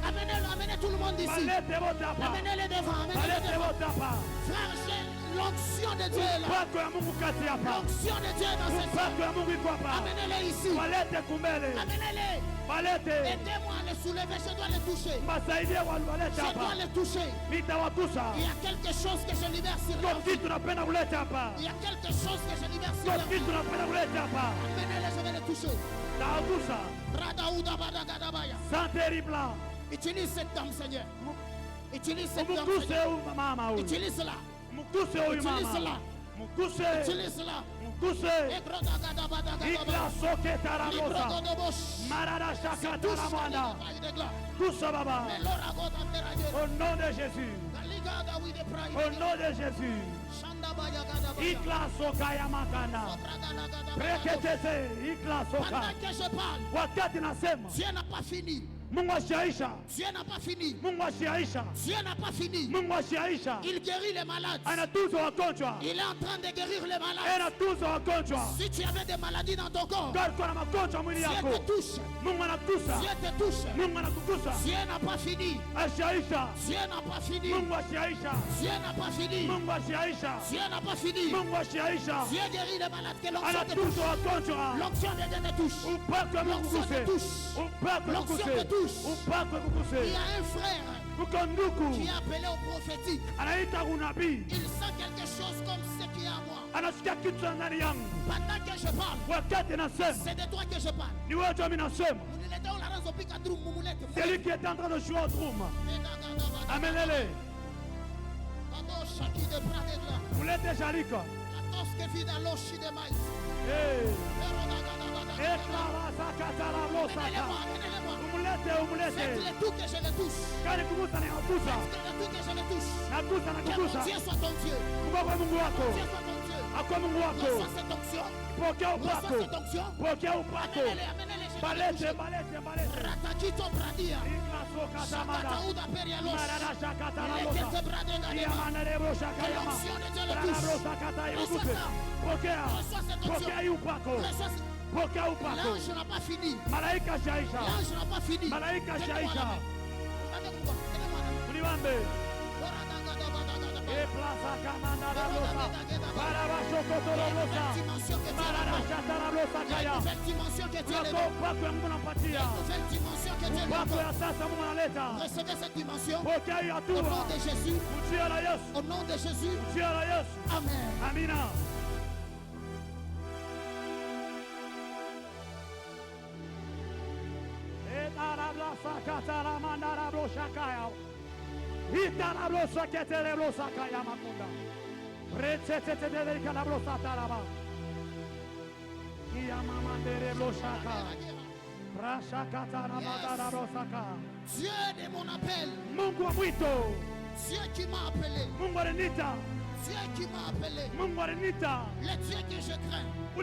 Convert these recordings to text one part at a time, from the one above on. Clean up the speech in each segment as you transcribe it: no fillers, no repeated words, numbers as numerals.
Amenez tout le monde ici. Amenez-les devant. Frère, l'onction de Dieu est là. L'onction de Dieu est dans cette salle. Amenez-les ici. Amenez-les. Aidez-moi à les soulever. Je dois les toucher. Je dois les toucher. Il y a quelque chose que je libère sur leur vie. Il y a quelque chose que je libère sur leur vie. Amenez-les, je vais les toucher. Utilise cette dame, Seigneur. Utilise cette dame, Seigneur. Utilise-la. Utilise-la. Utilise-la. Au nom de Jésus. Au nom de Jésus. Pendant que je parle, Dieu n'a pas fini. Dieu n'a pas fini. Dieu n'a pas fini. Il guérit les malades. Il est en train de guérir les malades. Si tu avais des maladies dans ton corps, Dieu te touche. Dieu te touche. Dieu n'a pas fini. Dieu n'a pas fini. Dieu n'a pas fini. Dieu n'a pas fini. Dieu guérit les malades. Que l'onction te touche. L'onction de Dieu te touche. L'onction te touche. L'onction te touche. Il y a un frère qui est appelé au prophétique. Il sent quelque chose comme ce qu'il y a à moi. Pendant que je parle, c'est de toi que je parle. C'est lui qui est en train de jouer au drum. Amenez-les. Vous l'êtes déjà là. Faites-le tout que je le touche. Faites-le tout que je le touche. Que mon Dieu soit ton Dieu. Mon Dieu soit ton Dieu. Reçois cette onction. Reçois cette onction. Amenez-les. Ratakito Bradia. Shakatauda Perialos. Lekete Bradega. Que l'onction de Dieu le touche. Reçois ça. Reçois cette onction. Reçois ça. L'ange n'a pas fini. L'ange n'a pas fini. Recevez cette dimension. Au nom de Jésus. Au nom de Jésus. Amen. Amina. Dieu de mon appel. Dieu qui m'a appelé. Dieu qui m'a appelé. Le Dieu que je crains. Le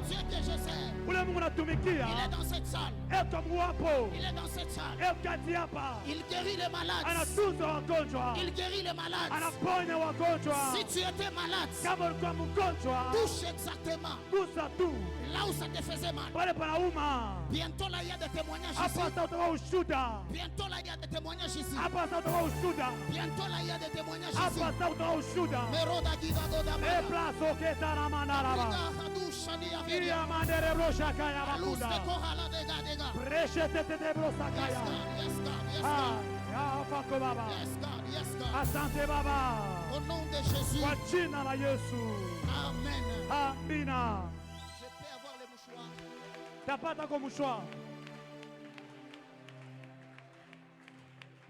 Dieu que je sers. Il est dans cette salle. Il est dans cette salle. Il guérit les malades. Il guérit les malades. Si tu étais malade, touche exactement là où ça te faisait mal. Bientôt là il y a des témoignages ici. Bientôt là il y a des témoignages ici. Bientôt là il y a des témoignages ici. Asante Baba. Au nom de Jésus. Kwa jina la Yesu. Amen. Amina. Je peux avoir les mouchoirs. Tapata kwa mouchoir.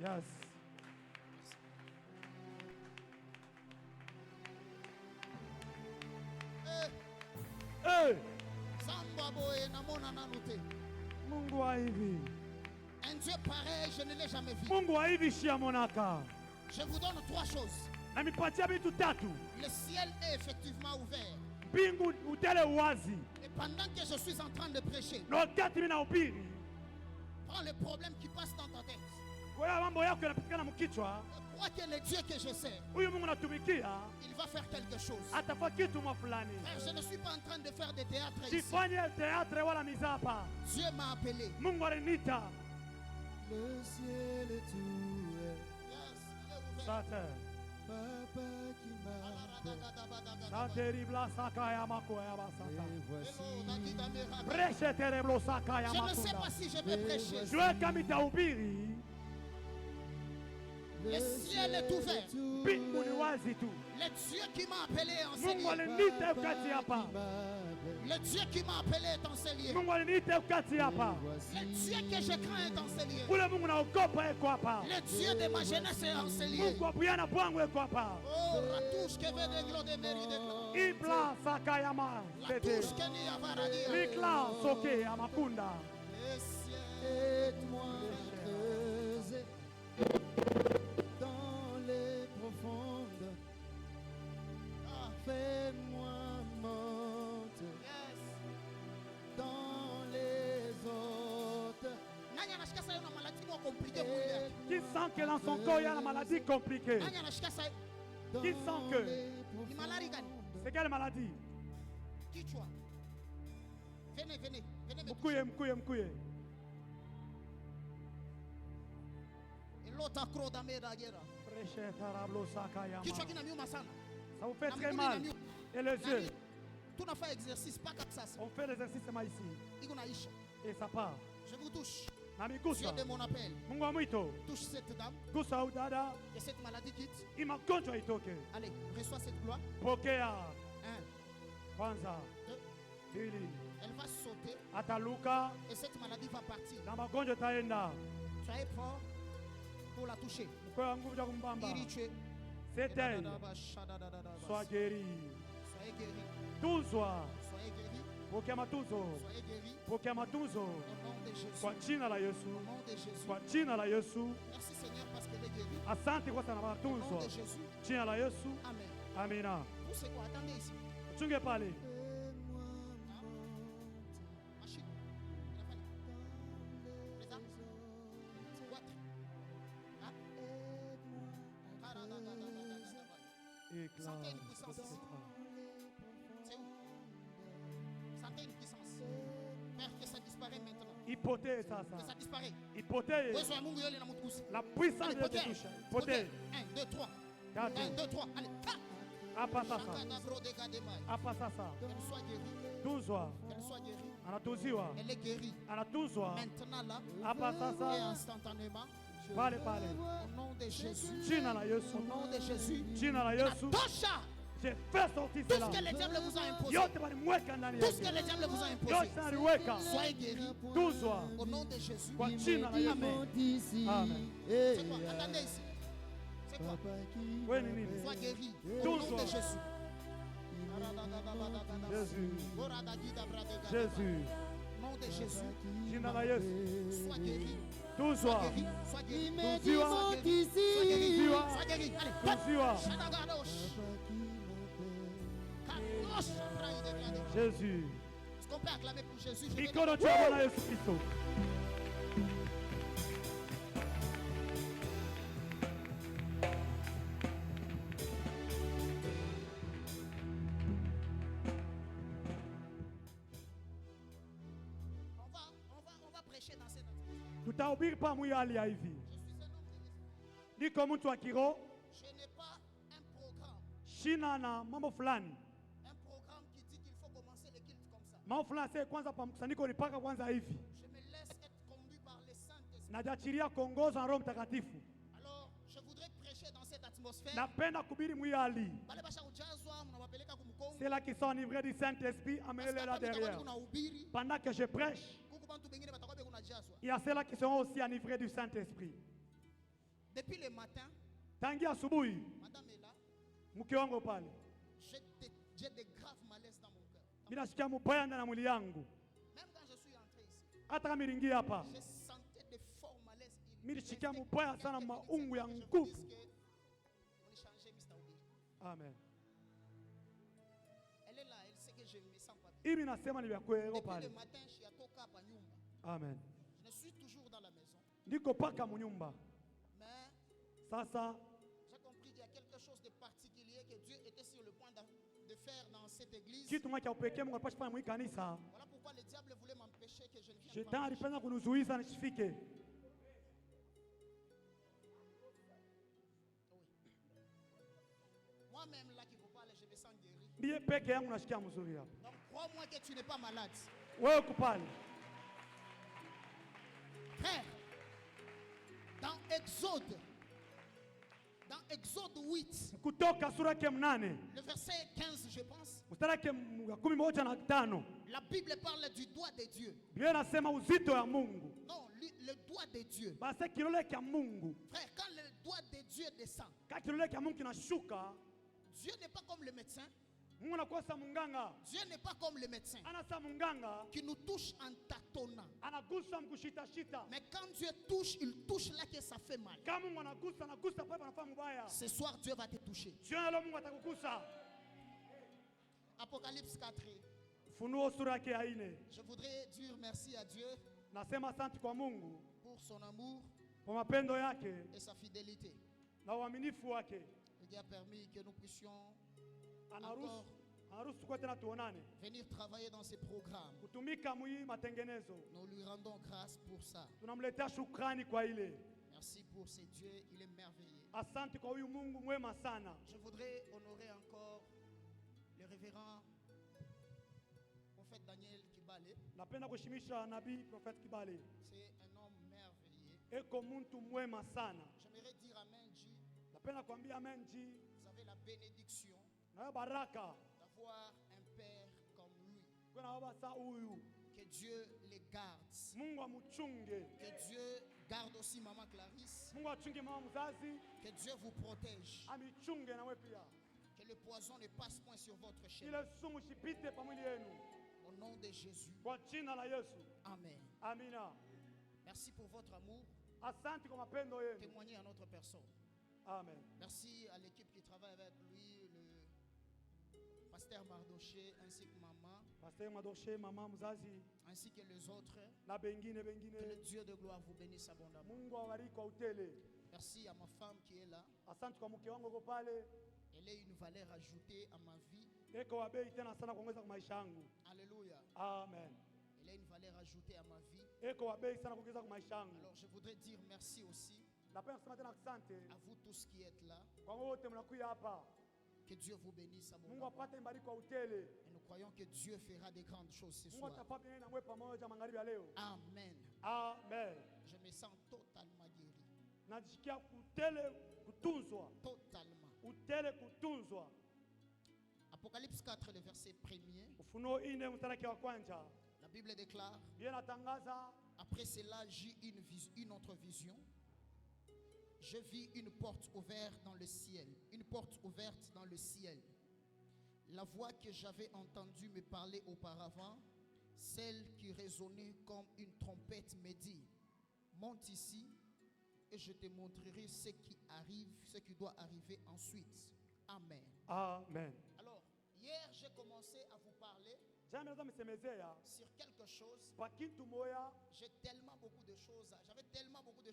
Yes. Hey. Mungu wa hivi. Un Dieu pareil, je ne l'ai jamais vu. Mungu wa hivi shiamonaka. Je vous donne trois choses. Na mipatia vitu tatu. Le ciel est effectivement ouvert. Mbingu utele wazi. Et pendant que je suis en train de prêcher, Na wakati mimi nahubiri, prends le problème qui passe dans ta tête. Je crois que le Dieu que je sers, il va faire quelque chose. Frère, je ne suis pas en train de faire des théâtres ici. Dieu m'a appelé. Le ciel est ouvert. Yes, Papa qui m'appelle. et voici. Je ne sais pas si je vais prêcher. Le ciel est ouvert. Le Dieu qui m'a appelé est enseigné. Le Dieu qui m'a appelé est enseigné. Le Dieu que je crains est enseigné. Le Dieu de ma jeunesse est enseigné. Oh, ratouche que veut de glo de mairie de glo. La touche que n'y a pas à dire. Aide-moi à creuser dans les profondes. Fais-moi monter dans les hautes. Qui sent que dans son corps il y a la maladie compliquée? Qui sent que? C'est quelle maladie? Venez. Mkouye. Et l'autre accro d'Ameda Guerra. Ça vous fait très mal. Et les yeux. Tu n'as fait exercice, pas comme ça. On fait l'exercice ici. Et ça part. Je vous touche. Namigusa. Dieu de mon appel. Mungu wa mwito. Touche cette dame. Gusa udada. Et cette maladie quitte. Imagonjwa itoke. Allez, reçois cette gloire. Pokea. 1, Kwanza. 2. Pili. Elle va sauter. Ataluka. Et cette maladie va partir. Na magonjwa taenda. Soyez fort pour la toucher. Mkoa wa nguvu ya kumbamba. Irituer. C'est elle. Sois guéri. Soyez guéri. Tunzwa. Soyez guéri. Pokea matunzo. Soyez guéri. Pokea matunzo. Au nom de Jésus. Kwa jina la Au Yesu. nom de Jésus. Kwa jina la Yesu. Merci Seigneur parce qu'elle est guérie. Asante kwa sana Au nom matunzo. de Jésus. Jina la Yesu. Amen. Amina. Vous c'est quoi? Attendez ici. Chunge pale. Machine. Présent. Boîte. Hein? Sentez une puissance ici. C'est où? Sentez une puissance. Père, que ça disparaît maintenant. Hypothèse ça. Que ça disparaît. Hypothèse. La puissance de te touche. Hypothèse. 1, 2, 3. 4. 1, 2, 3. Allez. Apasa ça. Apasa ça. Qu'elle soit guérie. Tunzwa. Qu'elle soit guérie. Anatuziwa. Elle est guérie. Anatunzwa. Maintenant là. Apasa Et ça. instantanément. Pale. Au nom de Jésus. Jina la Yesu. Au nom de Jésus. Jina la Yesu. Tosha. J'ai fait sortir Tout cela. ce que le diable vous a imposé. Yote walimweka ndani Tout ce yake. que le diable vous a imposé. Yote aliweka. Soyez guéris. Tunzwa. Au nom de Jésus. Kwa jina la Yesu. Amen. C'est quoi? Attendez ici. C'est quoi? Wewe ni nini? Sois guéri. Au nom de Jésus. Jésus. Au nom de Jésus. Jina la Yesu. Sois guéri. Tunzwa. Sois guéri. Tunziwa. Sois guéri. Tunziwa. Sois guéri. Allez. Tunziwa. Jésus. Est-ce qu'on peut acclamer pour Jésus? Ikono cha Bwana Yesu Kristo. On va prêcher dans cette. Tutahubiri pamoja hali ya hivi. Je suis un homme de l'esprit. Niko mtu wa kiroho. Je n'ai pas un programme. Shina na mambo fulani. Un programme qui dit qu'il faut commencer le culte comme ça. Mambo fulani sasa kwanza pa mkusanyiko ni paka kwanza hivi. Je me laisse être conduit par le Saint-Esprit. Najachilia kuongozwa na Roho Mtakatifu. Alors, je voudrais prêcher dans cette atmosphère. Napenda kuhubiri mwi hali. Bale basha kujazwa mnawapeleka kumkongo. C'est là qui sont enivrés du Saint-Esprit, amenez-les là derrière. Pendant que je prêche, il y a ceux-là qui seront aussi enivrés du Saint-Esprit. Depuis le matin, Tangi asubuhi, madame est là. mke wangu pale. J'ai de graves malaises dans mon cœur. Mimi nasikia mbaya ndani ya mwili yangu. Même quand je suis entré ici, Hata kama nilingia hapa, je sentais de forts malaises. mimi nasikia mbaya sana maungu ya nguvu. Amen. Elle est là, elle sait que je me sens pas bien. Hivi nasema ni vya kweli Depuis pale. le matin, je suis à Toka pa nyumba. Amen. Je suis toujours dans la maison. Niko paka munyumba. Sasa j'ai compris qu'il y a quelque chose de particulier que Dieu était sur le point de faire dans cette église. kitu moja cha upekee Mungu anapaswa kufanya mwi kanisa. Voilà pourquoi le diable voulait m'empêcher que je ne vienne Shetani pas. alipenda kunizuiza nisifike. Oui. Moi-même là qui vous parle, je me sens guéri. Ndiye peke yangu nashikia mzuri hapa. Donc crois-moi que tu n'es pas malade. Wewe kupali. Frère, dans Exode 8, Kutoka sura yake 8. le verset 15 je pense, Mstari wake 15. la Bible parle du doigt de Dieu. Biblia inasema uzito ya Mungu. Non, le doigt de Dieu. Basi kilole cha Mungu. Frère, quand le doigt de Dieu descend, Kama kilole cha Mungu kinashuka, Dieu n'est pas comme le médecin. Mungu anakosa munganga. Dieu n'est pas comme le médecin Anasa munganga, qui nous touche en tâtonnant. anagusa mkushita shita. Mais quand Dieu touche, il touche là que ça fait mal. Kama Mungu anagusa pale panafanya mbaya. Ce soir, Dieu va te toucher. Jioni leo Mungu atakugusa. Apocalypse 4. Funuo sura yake 4. Je voudrais dire merci à Dieu Nasema asante kwa Mungu pour son amour kwa mapendo yake et sa fidélité. na uaminifu wake. Il a permis que nous puissions Anaruhusu kwa tena tuonane. venir travailler dans ces programmes. Kutumika mwi matengenezo. Nous lui rendons grâce pour ça. Tunamletea shukrani kwa ile. Merci pour ce Dieu, il est merveilleux. Asante kwa huyu Mungu mwema sana. Je voudrais honorer encore le révérend prophète Daniel Kibale. Napenda kuheshimisha nabii Prophet Kibale. C'est un homme merveilleux. Eko muntu mwema sana. J'aimerais dire Amen, J. Napenda kuambia amen G. Vous avez la bénédiction Na baraka. d'avoir un père comme lui. Kuna baba sa huyu. Que Dieu les garde. Mungu amuchunge. Que Dieu garde aussi maman Clarisse. Mungu achunge mama mzazi. Que Dieu vous protège. Amichunge na wewe pia. Que le poison ne passe point sur votre chair. Ile sumu shipite pa mwili yenu. Au nom de Jésus. Kwa jina la Yesu. Amen. Amina. Merci pour votre amour. Asante kwa mapendo yenu. Témoignez à notre personne. Amen. Merci à l'équipe qui travaille avec lui, le pasteur Mardoché ainsi que maman, Pasteur Madoshe, mama mzazi ainsi que les autres. na bengine Que le bengine. Dieu de gloire vous bénisse abondamment. Mungu awabariki kwa utele. Merci à ma femme qui est là. Asante kwa mke wangu uko pale. Elle est une valeur ajoutée à ma vie. Eko wabei tena sana kuongeza kwa maisha yangu. Alléluia. Amen. Elle est une valeur ajoutée à ma vie. Eko wabei sana kuongeza kwa maisha yangu. Alors je voudrais dire merci aussi Napenda kusema tena asante à vous tous qui êtes là. kwa wote mnakuja hapa. Que Dieu vous bénisse Mungu abondamment. apate mbariki kwa utele. Et nous croyons que Dieu fera des grandes choses ce Mungu soir. atafanya na mwe pamoja magharibi ya leo. Amen. Amen. Je me sens totalement guéri. Najisikia utele kutunzwa. Totalement. Utele kutunzwa. Apocalypse 4, le verset 1er. Ufunuo 4 mstari wa kwanza. La Bible déclare: Bien natangaza. après cela, j'eus une autre vision. Je vis une porte ouverte dans le ciel. Une porte ouverte dans le ciel. La voix que j'avais entendue me parler auparavant, celle qui résonnait comme une trompette, me dit: monte ici et je te montrerai ce qui arrive, ce qui doit arriver ensuite. Amen. Amen. Alors, hier, j'ai commencé à vous parler Jana msemezea sur quelque chose. kwa kitu moya. J'avais tellement beaucoup de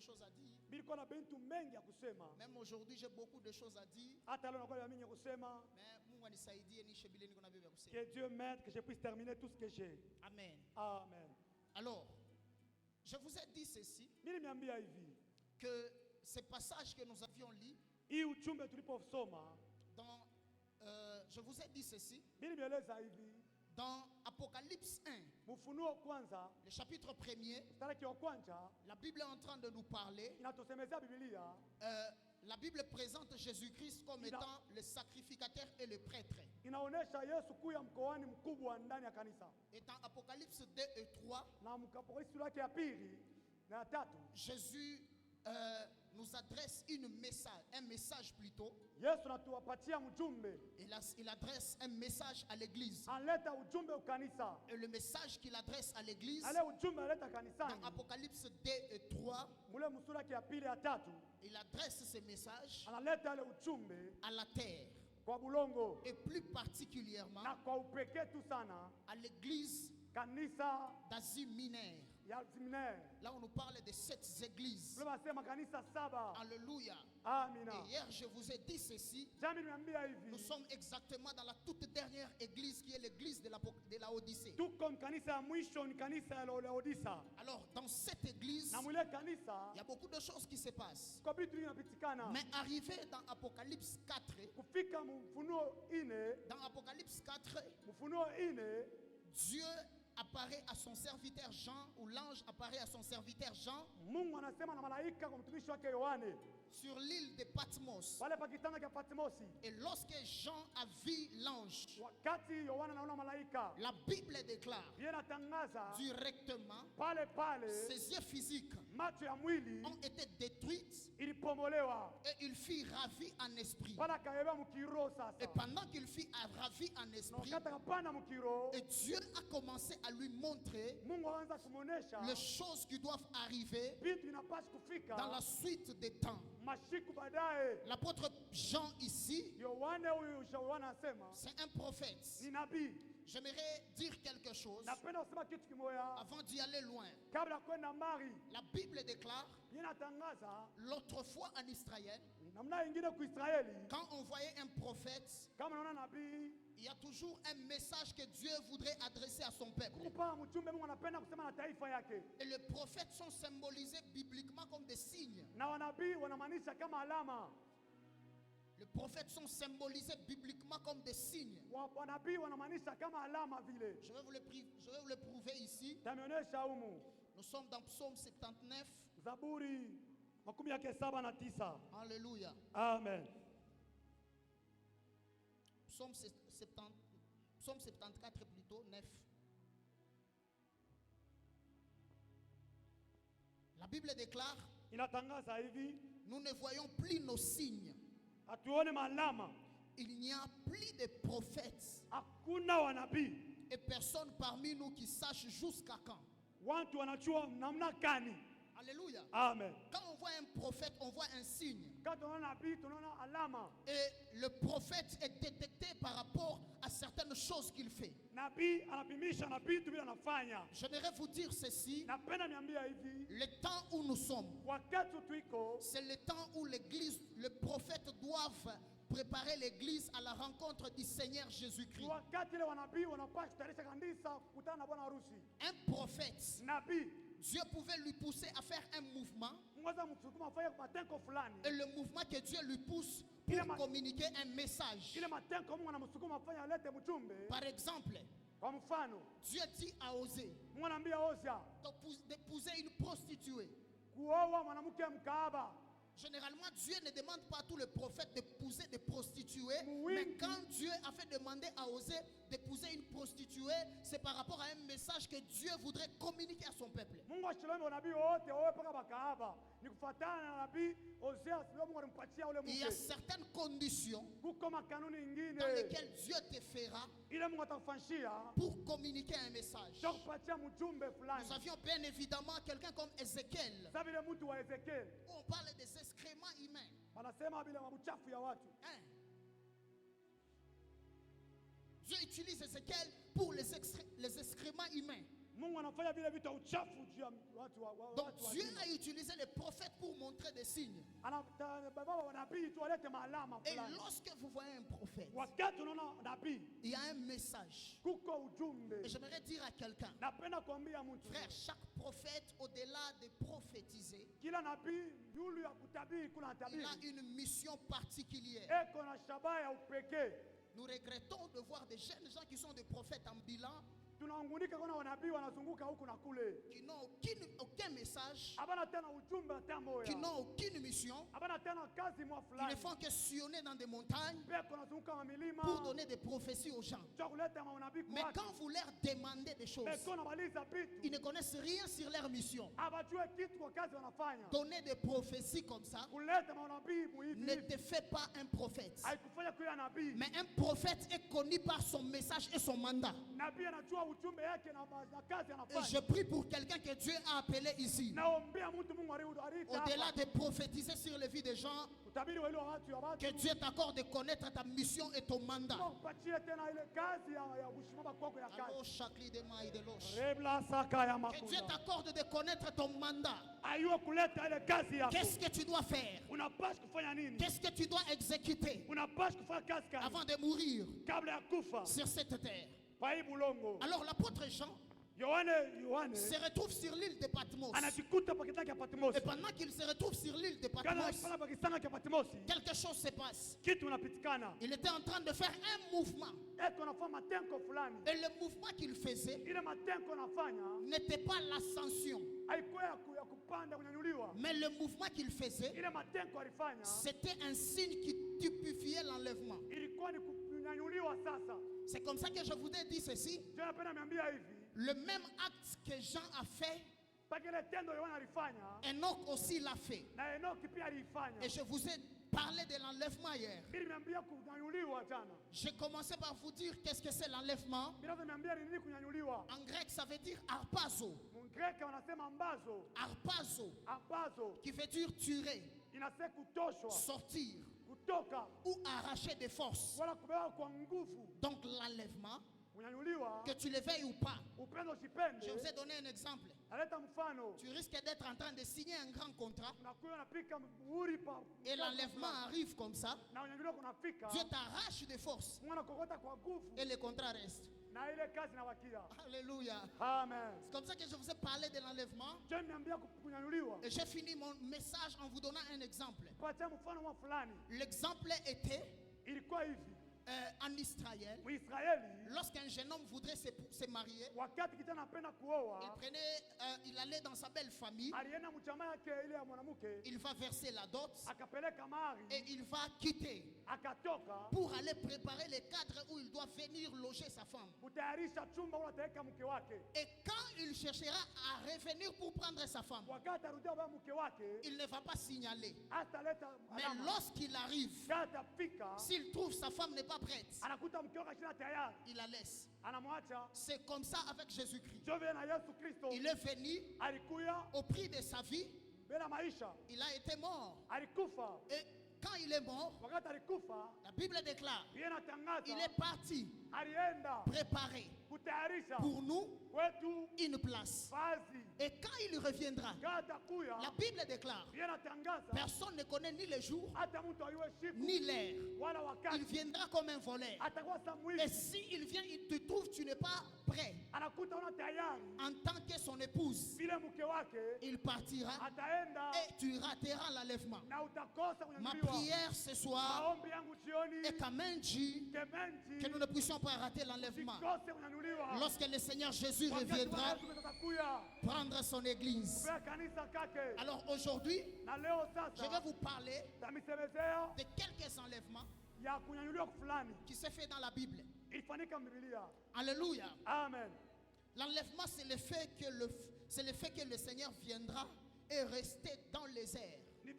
choses à dire. Bilikuwa na bintu mengi ya kusema. Même aujourd'hui, j'ai beaucoup de choses à dire. Hata leo nakuwa na mingi ya kusema. Mais Mungu anisaidie nishe bile niko na bibi ya kusema. Que Dieu m'aide que je puisse terminer tout ce que j'ai. Amen. Amen. Alors, je vous ai dit ceci, Mimi nimeambia hivi. que ces passages que nous avions lus, Hii uchumbe tuliposoma, dans, je vous ai dit ceci, mimi nimeeleza hivi. dans Apocalypse 1, Mfunuo kwanza, le chapitre 1er, mstari wa kwanza, la Bible est en train de nous parler. inatusemezea Biblia. La Bible présente Jésus-Christ comme étant le sacrificateur et le prêtre. Inaonesha Yesu kuya mkoani mkubwa ndani ya kanisa. Et dans Apocalypse 2 et 3, Na mkapokalipsi sura yake ya pili na ya tatu, Jésus nous adresse un message plutôt. Yesu anatuwapatia mjumbe. Il adresse un message à l'église. Analeta ujumbe ukanisa. Et le message qu'il adresse à l'église, Ale ujumbe analeta kanisani. dans Apocalypse 2 et 3, Mule msura yake ya pili ya tatu, il adresse ce message analeta ale ujumbe à la terre. kwa bulongo. Et plus particulièrement Na kwa upekee tu sana à l'église kanisa d'Asie mineure. ya Zimner. Là on nous parle de 7 églises. Biblia inasema kanisa 7. Alléluia. Amina. Et hier, je vous ai dit ceci. Jana niambia hivi. Nous sommes exactement dans la toute dernière église qui est l'église de la Odyssée. Tuko kanisa ya mwisho ni kanisa ya Laodicea. Alors, dans cette église, Na mwile kanisa il y a beaucoup de choses qui se passent. kwa vitu vinapitikana. Mais arrivé dans Apocalypse 4, Kufika Mfunuo 4, dans Apocalypse 4, Mfunuo 4, Dieu apparaît à son serviteur Jean, ou l'ange apparaît à son serviteur Jean, Mungu anasema na malaika kwa mtumishi wake Yohane sur l'île de Patmos. pale pa kitanda cha Patmosi. Et lorsque Jean a vu l'ange, Wakati Yohana anaona malaika, la Bible déclare yeye anatangaza directement, pale pale ses yeux physiques macho ya mwili ont été détruites ilipomolewa, et il fut ravi en esprit. pale akaelewa mkiro sasa. Et pendant qu'il fut ravi en Na esprit, wakati akapanda mkiro, et Dieu a commencé à lui montrer Mungu anaanza kumuonesha les choses qui doivent arriver vitu vinapaswa kufika dans la suite des temps. mashiku baadaye. L'apôtre Jean ici, Yohane huyu Yohana anasema c'est un prophète. ni nabii. J'aimerais dire quelque chose Napenda kusema kitu kimoja avant d'y aller loin. kabla ya kwenda mbali. La Bible déclare, Inatangaza l'autre fois en Israël, namna ingine kwa Israeli, quand on voyait un prophète, kama naona nabii il y a toujours un message que Dieu voudrait adresser à son peuple. kupa mchumbe Mungu anapenda kusema na taifa yake, Et les prophètes sont symbolisés bibliquement comme des signes. na wanabii wanamaanisha kama alama. Les prophètes sont symbolisés bibliquement comme des signes. Wanabii wanamaanisha kama alama vile. Je vais vous le prouver ici. Tameonyesha humu Nous sommes dans Psaume 79. Zaburi 79. Alléluia. Amen. Psaume 74 plutôt, 9. La Bible déclare, Inatangaza hivi, nous ne voyons plus nos signes. hatuone malama, Il n'y a plus de prophètes hakuna wanabii. et personne parmi nous qui sache jusqu'à quand. Watu wanachua namna gani. Alléluia. Amen. Quand on voit un prophète, on voit un signe. Quand tunaona nabii tunaona alama. Et le prophète est détecté par rapport à certaines choses qu'il fait. Nabii anapimisha na vitu vile anafanya. J'aimerais vous dire ceci. Napenda niambia hivi, Le temps où nous sommes, wakati tuiko c'est le temps où l'église, le prophète doivent préparer l'église à la rencontre du Seigneur Jésus-Christ. wakati ile wanabii wanapaswa kutayarisha kanisa kukutana na bwana harusi. Un prophète, Nabii Dieu pouvait lui pousser à faire un mouvement, Mungu msukuma afanye matenko fulani. et le mouvement que Dieu lui pousse pour communiquer un message. Ile matenko Mungu anamsukuma afanye alete mchumbe. Par exemple, Kwa mfano, Dieu dit à Osée Mungu anaambia Hosea d'épouser une prostituée. kuoa mwanamke mkaaba. Généralement, Dieu ne demande pas à tous les prophètes d'épouser des prostituées. Oui. Mais quand Dieu a fait demander à Osée d'épouser une prostituée, c'est par rapport à un message que Dieu voudrait communiquer à son peuple. Mungu ashilombe nabii wote wawe paka makaaba. Ni kufuatana na nabii Hosea, sio Mungu alimpatia ule Il y a mke. certaines conditions Kuko makanuni ingine dans lesquelles Dieu te fera ile Mungu atakufanyia pour communiquer un message. sio kupatia mjumbe fulani. Nous avions bien évidemment quelqu'un comme Ézéchiel, Sasa vile mtu wa Ezekiel où on parle des excréments humains. wanasema bila mabuchafu ya watu. Hein? Dieu utilise Ézéchiel pour les excréments humains. Mungu anafanya vile vitu uchafu juu ya watu Donc watu. Dieu a utilisé les prophètes pour montrer des signes. Baba wanabii tu walete maalama Et fulani. lorsque vous voyez un prophète, Wakati unaona nabii il y a un message. kuko ujumbe. Et j'aimerais dire à quelqu'un, Napenda kuambia mtu, frère, chaque prophète, au-delà de prophétiser, kila nabii yule ya kutabiri kuna il tabiri. a une mission particulière. Eko na shabaha ya upekee. Nous regrettons de voir des jeunes gens qui sont des prophètes ambulants, Tunaungunika kuna wanabii wanazunguka huku na kule. qui n'ont aucun message, Habana tena ujumbe hata moya. qui n'ont aucune mission, Habana tena kazi mwa qui ne fulani. font que sillonner dans des montagnes Peko nazunguka wa milima. pour donner des prophéties aux gens. Cha kuleta manabii kwa Mais watu. quand vous leur demandez des choses, Peko na maliza ils vitu. ne connaissent rien sur leur mission. Abajue kitu kwa kazi wanafanya. Donner des prophéties comme ça Kuleta manabii ne muhivi. te fait pas un prophète. Haikufanya kuwa nabii. Mais un prophète est connu par son message et son mandat. Nabii anajua Et je prie pour quelqu'un que Dieu a appelé ici. Au-delà de prophétiser sur les vies des gens, que Dieu t'accorde de connaître ta mission et ton mandat. Que Dieu t'accorde de connaître ton mandat. Qu'est-ce que tu dois faire? Qu'est-ce que tu dois exécuter avant de mourir sur cette terre? Alors l'apôtre Jean se retrouve sur l'île de Patmos. Et pendant qu'il se retrouve sur l'île de Patmos, quelque chose se passe. Il était en train de faire un mouvement. Et le mouvement qu'il faisait n'était pas l'ascension. Mais le mouvement qu'il faisait, c'était un signe qui typifiait l'enlèvement. C'est comme ça que je vous ai dit ceci. Le même acte que Jean a fait, Enoch aussi l'a fait. Et je vous ai parlé de l'enlèvement hier. J'ai commencé par vous dire qu'est-ce que c'est l'enlèvement. En grec, ça veut dire arpazo. Arpazo, qui veut dire tuer, sortir ou arracher des forces. Donc l'enlèvement, que tu le veuilles ou pas. Je vous ai donné un exemple. Tu risques d'être en train de signer un grand contrat et l'enlèvement arrive comme ça. Dieu t'arrache des forces et le contrat reste. Alléluia. Amen. C'est comme ça que je vous ai parlé de l'enlèvement. Et j'ai fini mon message en vous donnant un exemple. L'exemple était en Israël, lorsqu'un jeune homme voudrait se marier, il allait dans sa belle famille, il va verser la dot et il va quitter pour aller préparer le cadre où il doit venir loger sa femme. Et quand il cherchera à revenir pour prendre sa femme, il ne va pas signaler. Mais lorsqu'il arrive, s'il trouve sa femme n'est pas prête, il la laisse. C'est comme ça avec Jésus-Christ. Il est venu au prix de sa vie. Il a été mort. Et quand il est mort, la Bible déclare, il est parti préparer pour nous une place. Et quand il reviendra, la Bible déclare, personne ne connaît ni le jour ni l'heure. Il viendra comme un voleur. Et s'il vient, il te trouve, tu n'es pas prêt. En tant que son épouse, il partira et tu rateras l'enlèvement. Ma prière ce soir est qu'à main Dieu, que nous ne puissions pas rater l'enlèvement. Lorsque le Seigneur Jésus reviendra prendre son église. Alors aujourd'hui, je vais vous parler de quelques enlèvements qui se fait dans la Bible. Alléluia. Amen. L'enlèvement, c'est le fait que le Seigneur viendra et rester dans les airs. Il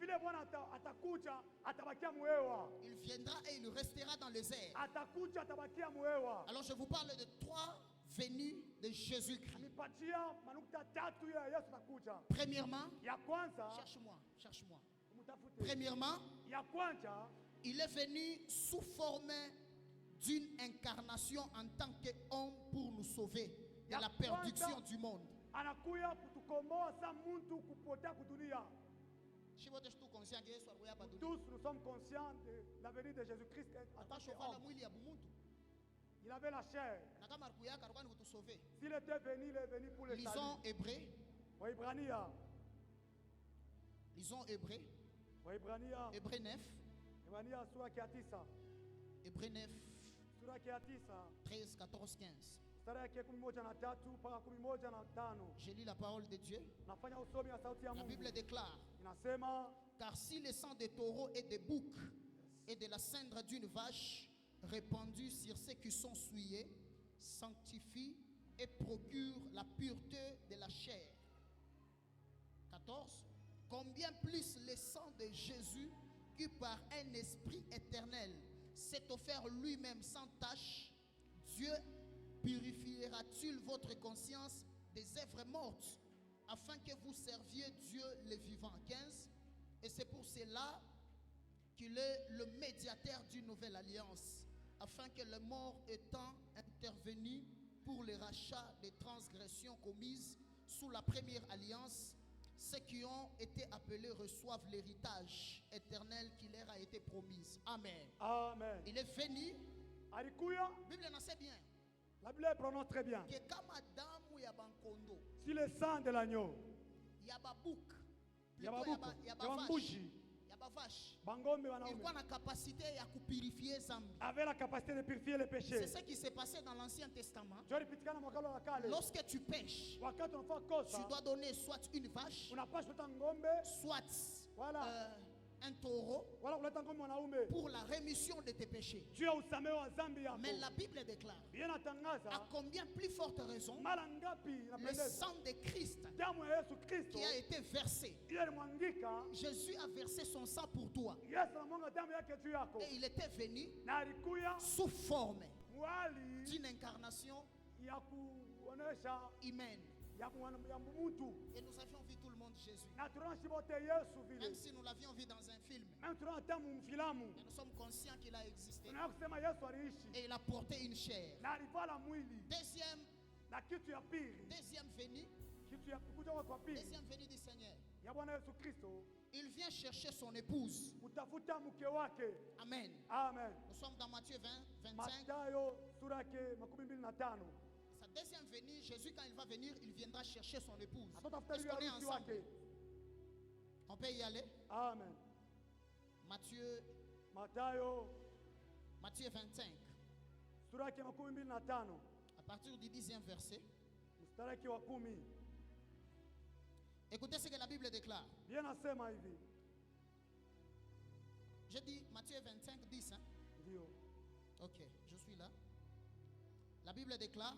viendra et il restera dans les airs. Alors je vous parle de 3 venues de Jésus-Christ. Premièrement, cherche-moi. Premièrement, il est venu sous forme d'une incarnation en tant qu'homme pour nous sauver de la perdition du monde. Tous nous sommes conscients de la venue de Jésus-Christ. Il avait la chair. S'il était venu, il est venu pour le salut. Lisons Hébreux. Lisons Hébreux. Hébreux 9. Hébreux 9. 13, 14, 15. Je lis la parole de Dieu. La Bible déclare, car si le sang des taureaux et des boucs et de la cendre d'une vache répandue sur ceux qui sont souillés sanctifie et procure la pureté de la chair. 14. Combien plus le sang de Jésus qui par un esprit éternel s'est offert lui-même sans tache, Dieu purifiera-t-il votre conscience des œuvres mortes, afin que vous serviez Dieu le vivant. 15. Et c'est pour cela qu'il est le médiateur d'une nouvelle alliance, afin que les morts étant intervenus pour le rachat des transgressions commises sous la première alliance, ceux qui ont été appelés reçoivent l'héritage éternel qui leur a été promis. Amen. Amen. Il est venu. Alikuya. La Bible en sait bien. La Bible prononce très bien. Que comme Adam ou Yabankondo. Si le sang de l'agneau. Yababouk. Yabambuji. Vache. Il a la capacité à purifier Zambi. Avait la capacité de purifier les péchés. C'est ce qui s'est passé dans l'Ancien Testament. Lorsque tu pêches, tu dois donner soit une vache, soit un taureau pour la rémission de tes péchés. Mais la Bible déclare à combien plus forte raison le sang de Christ qui a été versé. Jésus a versé son sang pour toi. Et il était venu sous forme d'une incarnation humaine. Et nous avions vu tout le monde Jésus. Même si nous l'avions vu dans un film. Mais nous sommes conscients qu'il a existé. Et il a porté une chair. Deuxième venue du Seigneur. Il vient chercher son épouse. Amen. Nous sommes dans Matthieu 25. Sa deuxième venue, Jésus, quand il va venir, il viendra chercher son épouse. Est-ce qu'on est ensemble? On peut y aller? Amen. Matthieu 25. À partir du 10e verset. Écoutez ce que la Bible déclare. J'ai dit Matthieu 25, 10. Hein? Ok, je suis là. La Bible déclare.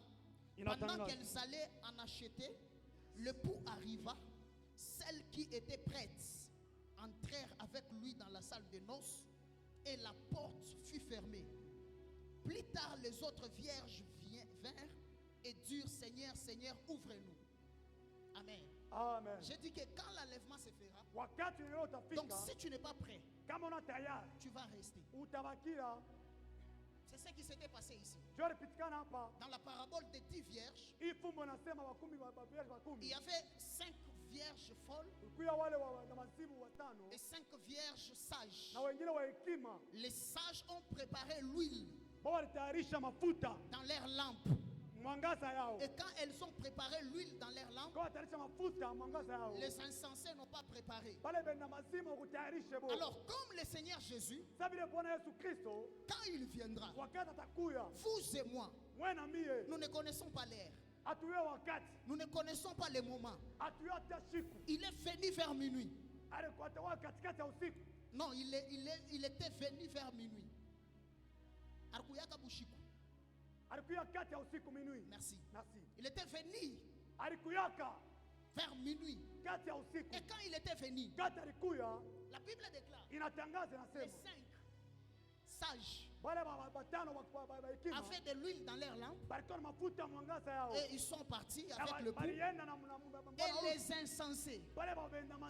Pendant qu'elles allaient en acheter, le pou arriva. Celles qui étaient prêtes entrèrent avec lui dans la salle de noces et la porte fut fermée. Plus tard, les autres vierges vinrent et dirent: Seigneur, Seigneur, ouvre-nous. Amen. Amen. J'ai dit que quand l'enlèvement se fera, donc si tu n'es pas prêt, tu vas rester. C'est ce qui s'était passé ici. Dans la parabole des 10 vierges, il y avait 5 vierges folles et 5 vierges sages. Les sages ont préparé l'huile dans leurs lampes. Et quand elles ont préparé l'huile dans leurs lampes, les insensés n'ont pas préparé. Alors comme le Seigneur Jésus, quand il viendra, vous et moi, nous ne connaissons pas l'heure. Nous ne connaissons pas les moments. Il est venu vers minuit. Non, il était venu vers minuit. Merci. Il était venu vers minuit. Et quand il était venu, la Bible déclare les 5 sages avaient de l'huile dans leurs lampes et ils sont partis avec le pou. Et les insensés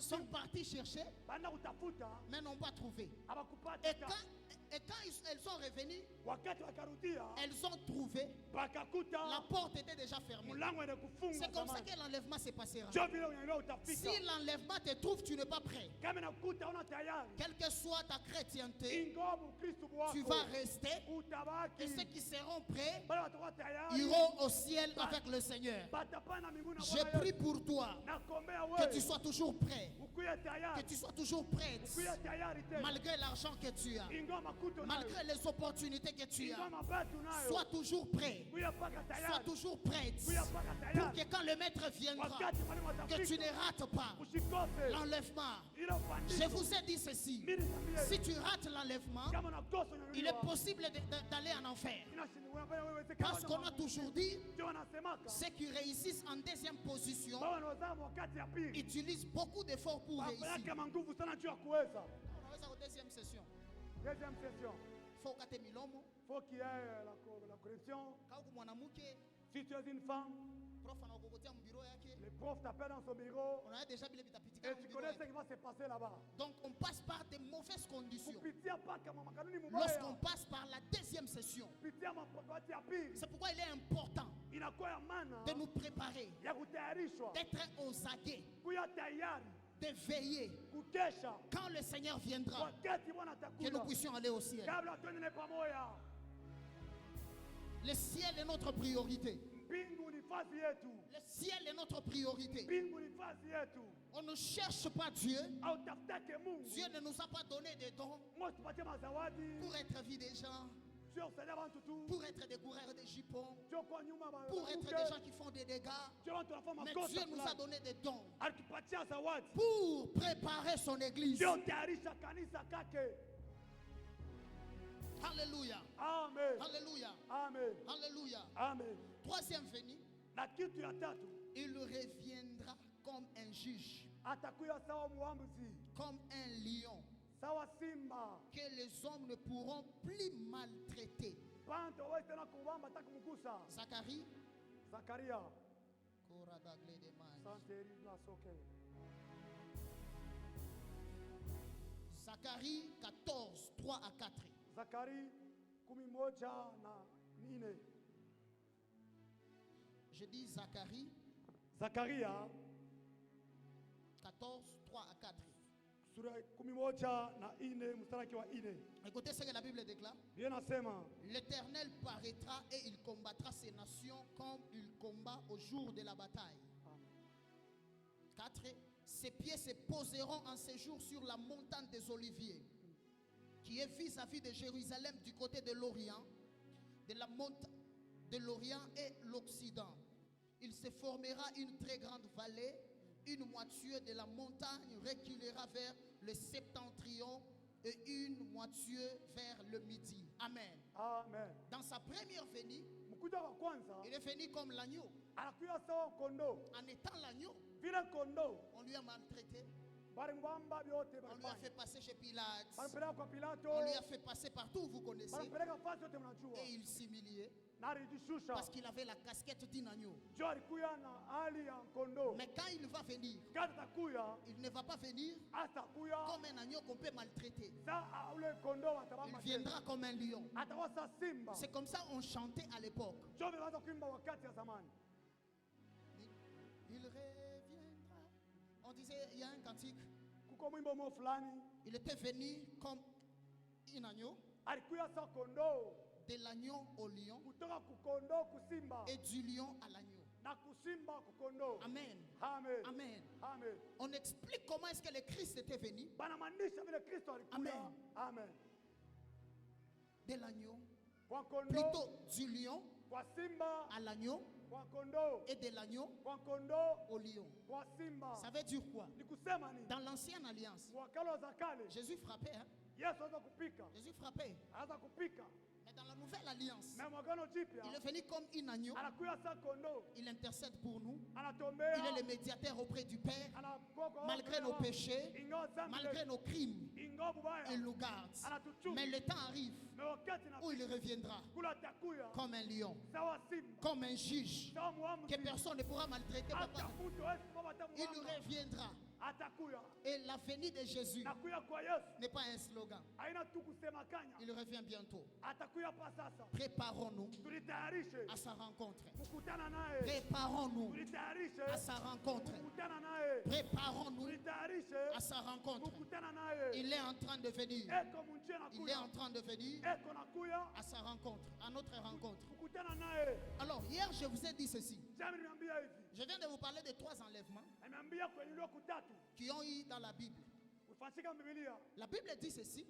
sont partis chercher mais n'ont pas trouvé. Et quand elles sont revenues, elles ont trouvé la porte était déjà fermée. C'est comme ça que l'enlèvement se passera. Si l'enlèvement te trouve, tu n'es pas prêt. Quelle que soit ta chrétienté, tu vas rester. Et ceux qui seront prêts iront au ciel avec le Seigneur. Je prie pour toi que tu sois toujours prêt. Que tu sois toujours prête. Malgré l'argent que tu as, malgré les opportunités que tu as, sois toujours prêt. Sois toujours prête. Pour que quand le maître viendra, que tu ne rates pas l'enlèvement. Je vous ai dit ceci. Si tu rates l'enlèvement, il est possible d'aller en enfer. Parce qu'on a toujours dit, ceux qui réussissent en deuxième position utilisent beaucoup d'efforts pour réussir. On va à la deuxième session. faut qu'il y ait la correction. Si tu es une femme, le prof t'appelle dans son bureau et tu connais ce qui va se passer là-bas. Donc on passe par de mauvaises conditions. Lorsqu'on passe par la deuxième session, c'est pourquoi il est important de nous préparer, d'être aux aguets, de veiller quand le Seigneur viendra, que nous puissions aller au ciel. Le ciel est notre priorité. Le ciel est notre priorité. On ne cherche pas Dieu. Dieu ne nous a pas donné des dons pour être vidangeants, pour être des coureurs de jupons, pour être des gens qui font des dégâts. Mais Dieu nous a donné des dons pour préparer son église. Alléluia. Amen. Alléluia. Amen. Alléluia. Amen. Troisième venue, il reviendra comme un juge, comme un lion, que les hommes ne pourront plus maltraiter. Zacharie. Zacharie 14, 3 à 4. Zacharie 11:4. Je dis Zacharie 14, 3 à 4. Écoutez ce que la Bible déclare. L'Éternel paraîtra et il combattra ces nations comme il combat au jour de la bataille. 4. Ses pieds se poseront en séjour sur la montagne des Oliviers, qui est vis-à-vis de Jérusalem du côté de l'Orient, de la montagne de l'Orient et l'Occident. Il se formera une très grande vallée, une moitié de la montagne reculera vers le septentrion et une moitié vers le midi. Amen. Amen. Dans sa première venue, il est venu comme l'agneau. En étant l'agneau, on lui a maltraité. On lui a fait passer chez Pilate. On lui a fait passer partout, vous connaissez. Et il s'humiliait parce qu'il avait la casquette d'un agneau. Mais quand il va venir, il ne va pas venir comme un agneau qu'on peut maltraiter. Il viendra comme un lion. C'est comme ça qu'on chantait à l'époque. Il reviendra. On disait, il y a un cantique. Il était venu comme un agneau. De l'agneau au lion. Et du lion à l'agneau. Amen. Amen. Amen. Amen. On explique comment est-ce que le Christ était venu. Amen. Amen. De l'agneau. Plutôt du lion à l'agneau. Et de l'agneau au lion. Ça veut dire quoi? Dans l'ancienne alliance, Jésus frappait. Hein? Jésus frappait. Mais dans la nouvelle alliance, il est venu comme un agneau. Il intercède pour nous. Il est le médiateur auprès du Père. Malgré nos péchés, malgré nos crimes, il nous garde. Mais le temps arrive où il reviendra comme un lion, comme un juge que personne ne pourra maltraiter. Il reviendra. Et la venue de Jésus n'est pas un slogan. Il revient bientôt. Préparons-nous à sa rencontre. Préparons-nous à sa rencontre. Préparons-nous à sa rencontre. Il est en train de venir. Il est en train de venir à sa rencontre, à notre rencontre. Alors hier je vous ai dit ceci. Je viens de vous parler de 3 enlèvements qui ont eu dans la Bible. La Bible dit ceci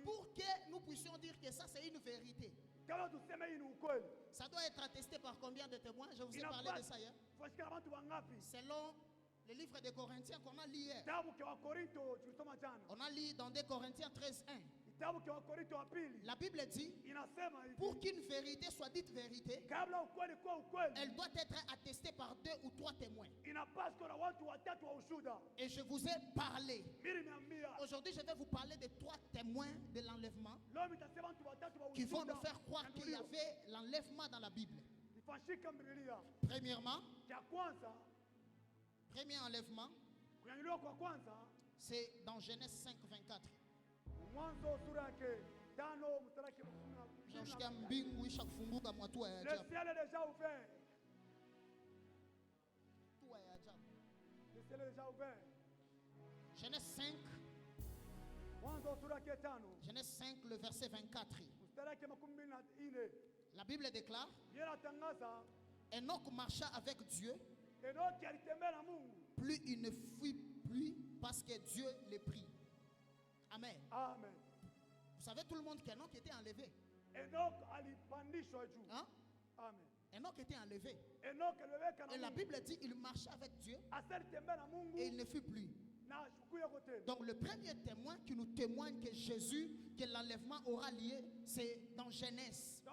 pour que nous puissions dire que ça c'est une vérité. Ça doit être attesté par combien de témoins? Je vous ai parlé de ça hier. Selon le livre des Corinthiens qu'on a lu hier. On a lu dans 2 Corinthiens 13:1. La Bible dit, pour qu'une vérité soit dite vérité, elle doit être attestée par 2 ou 3 témoins. Et je vous ai parlé. Aujourd'hui, je vais vous parler de 3 témoins de l'enlèvement qui vont nous faire croire qu'il y avait l'enlèvement dans la Bible. Premièrement, premier enlèvement, c'est dans Genèse 5, 24. Le ciel est déjà ouvert. Le ciel est déjà ouvert. Genèse 5. Genèse 5, le verset 24. La Bible déclare, Enoch marcha avec Dieu, plus il ne fuit plus parce que Dieu les prit. Amen. Amen. Vous savez tout le monde qu'Enoch était enlevé. Hein? Amen. Enoch était enlevé. Et la Bible dit il marcha avec Dieu et il ne fut plus. Donc le premier témoin qui nous témoigne que Jésus, que l'enlèvement aura lieu, c'est dans Genèse.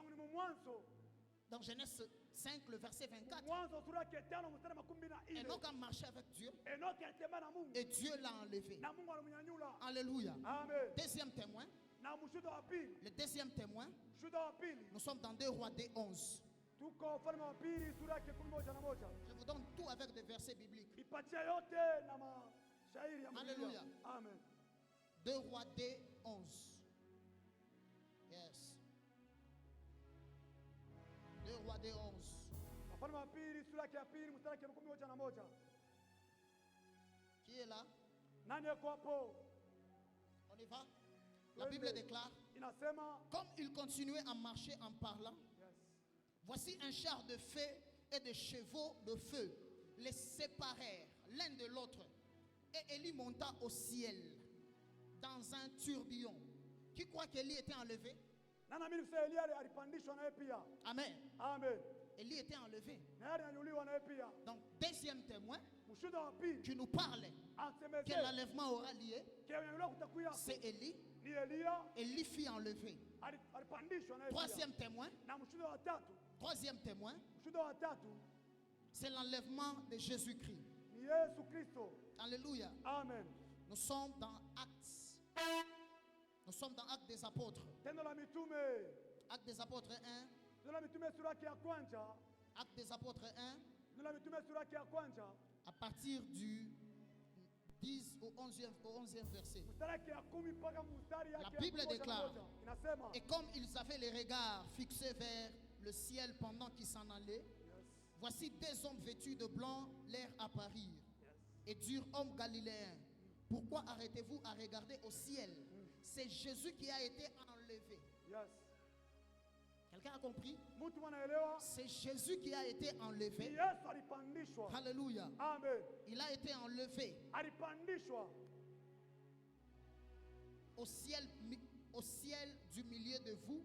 Dans Genèse 5, le verset 24. Enoch a marché avec Dieu et Dieu l'a enlevé. Alléluia. Amen. Deuxième témoin. Le deuxième témoin, nous sommes dans 2 Rois 11. Je vous donne tout avec des versets bibliques. Alléluia. Amen. 2 Rois 11. Yes. 2 Rois 11. Qui est là? On y va? La Bible déclare, comme il continuait à marcher en parlant, voici un char de feu et des chevaux de feu les séparèrent l'un de l'autre. Et Élie monta au ciel dans un tourbillon. Qui croit qu'Élie était enlevé? Amen. Amen. Élie était enlevé. Donc, deuxième témoin qui nous parle que l'enlèvement aura lieu, c'est Élie. Élie fut enlevé. Troisième témoin, c'est l'enlèvement de Jésus-Christ. Alléluia. Amen. Nous sommes dans Actes. Nous sommes dans Actes des Apôtres. Actes des Apôtres 1. Actes des Apôtres 1. À partir du 10 au 11e verset. La Bible déclare, et comme ils avaient les regards fixés vers le ciel pendant qu'ils s'en allaient, voici 2 hommes vêtus de blanc leur apparirent et dirent, hommes galiléens, pourquoi arrêtez-vous à regarder au ciel? C'est Jésus qui a été enlevé. Quelqu'un a compris? C'est Jésus qui a été enlevé. Alléluia. Amen. Il a été enlevé au ciel du milieu de vous.